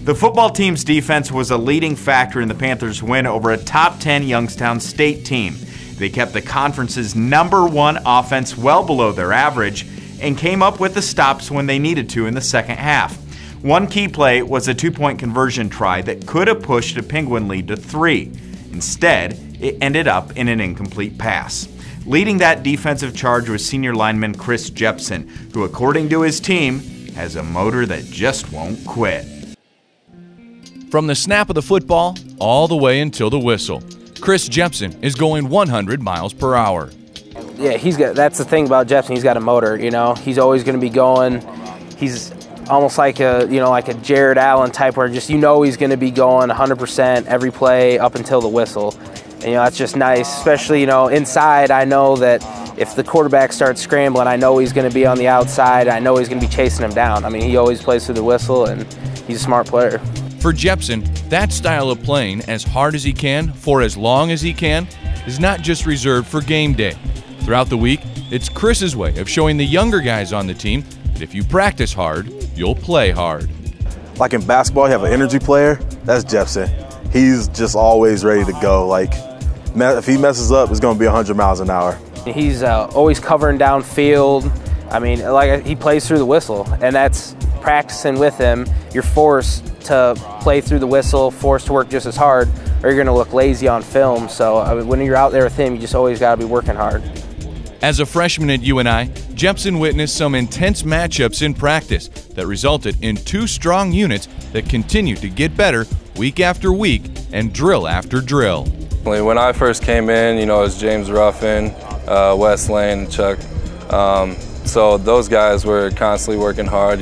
The football team's defense was a leading factor in the Panthers' win over a top 10 Youngstown State team. They kept the conference's #1 offense well below their average and came up with the stops when they needed to in the second half. One key play was a 2-point conversion try that could have pushed a Penguin lead to 3. Instead, it ended up in an incomplete pass. Leading that defensive charge was senior lineman Chris Jepsen, who, according to his team, has a motor that just won't quit. From the snap of the football all the way until the whistle, Chris Jepsen is going 100 miles per hour. Yeah, that's the thing about Jepsen. He's got a motor. He's always going to be going. He's almost like a Jared Allen type, where he's going to be going 100% every play up until the whistle. And that's just nice, especially inside. I know that if the quarterback starts scrambling, I know he's going to be on the outside. I know he's going to be chasing him down. I mean, he always plays through the whistle, and he's a smart player. For Jepsen, that style of playing as hard as he can for as long as he can is not just reserved for game day. Throughout the week, it's Chris's way of showing the younger guys on the team that if you practice hard, you'll play hard. Like in basketball, you have an energy player, that's Jepsen. He's just always ready to go. Like, if he messes up, it's going to be 100 miles an hour. He's always covering downfield. I mean, he plays through the whistle, and that's practicing with him. You're forced to play through the whistle, forced to work just as hard, or you're going to look lazy on film. So when you're out there with him, you just always got to be working hard. As a freshman at UNI, Jepsen witnessed some intense matchups in practice that resulted in 2 strong units that continue to get better week after week and drill after drill. When I first came in, it was James Ruffin, Wes Lane, Chuck. So those guys were constantly working hard,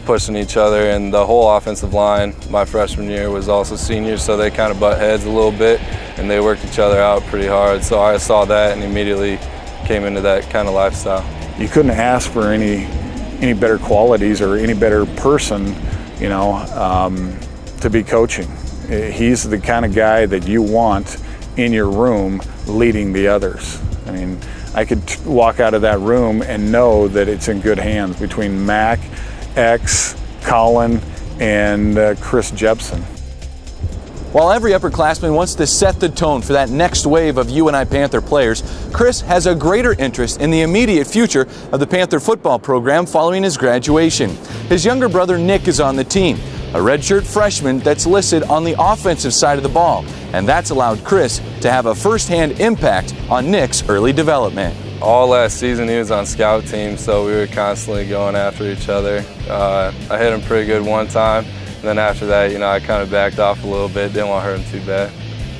pushing each other, and the whole offensive line my freshman year was also seniors, so they kind of butt heads a little bit, and they worked each other out pretty hard. So I saw that and immediately came into that kind of lifestyle. You couldn't ask for any better qualities or any better person, to be coaching. He's the kind of guy that you want in your room leading the others. I mean, I could walk out of that room and know that it's in good hands between Mac, X, Colin, and Chris Jepsen. While every upperclassman wants to set the tone for that next wave of UNI Panther players, Chris has a greater interest in the immediate future of the Panther football program following his graduation. His younger brother Nick is on the team, a redshirt freshman that's listed on the offensive side of the ball, and that's allowed Chris to have a first-hand impact on Nick's early development. All last season he was on scout team, so we were constantly going after each other. I hit him pretty good one time, and then after that, I kind of backed off a little bit, didn't want to hurt him too bad.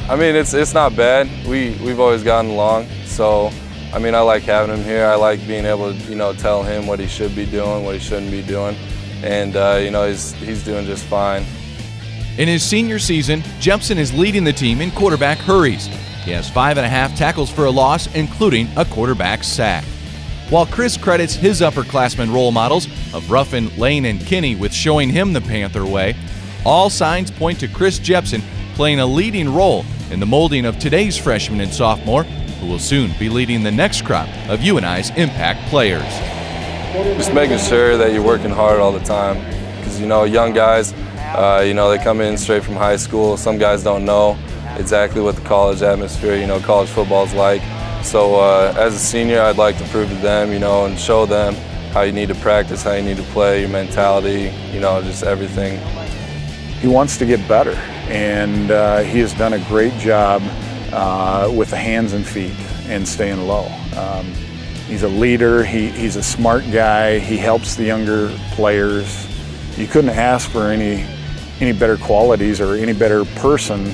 I mean, it's not bad. We've always gotten along, so I like having him here. I like being able to, tell him what he should be doing, what he shouldn't be doing, and he's doing just fine. In his senior season, Jepsen is leading the team in quarterback hurries. He has 5.5 tackles for a loss, including a quarterback sack. While Chris credits his upperclassmen role models of Ruffin, Lane, and Kinney with showing him the Panther way, all signs point to Chris Jepsen playing a leading role in the molding of today's freshman and sophomore, who will soon be leading the next crop of UNI's impact players. Just making sure that you're working hard all the time, because young guys, they come in straight from high school. Some guys don't know exactly what the college atmosphere, college football is like. So as a senior, I'd like to prove to them, and show them how you need to practice, how you need to play, your mentality, just everything. He wants to get better, and he has done a great job with the hands and feet and staying low. He's a leader, he's a smart guy, he helps the younger players. You couldn't ask for any better qualities or any better person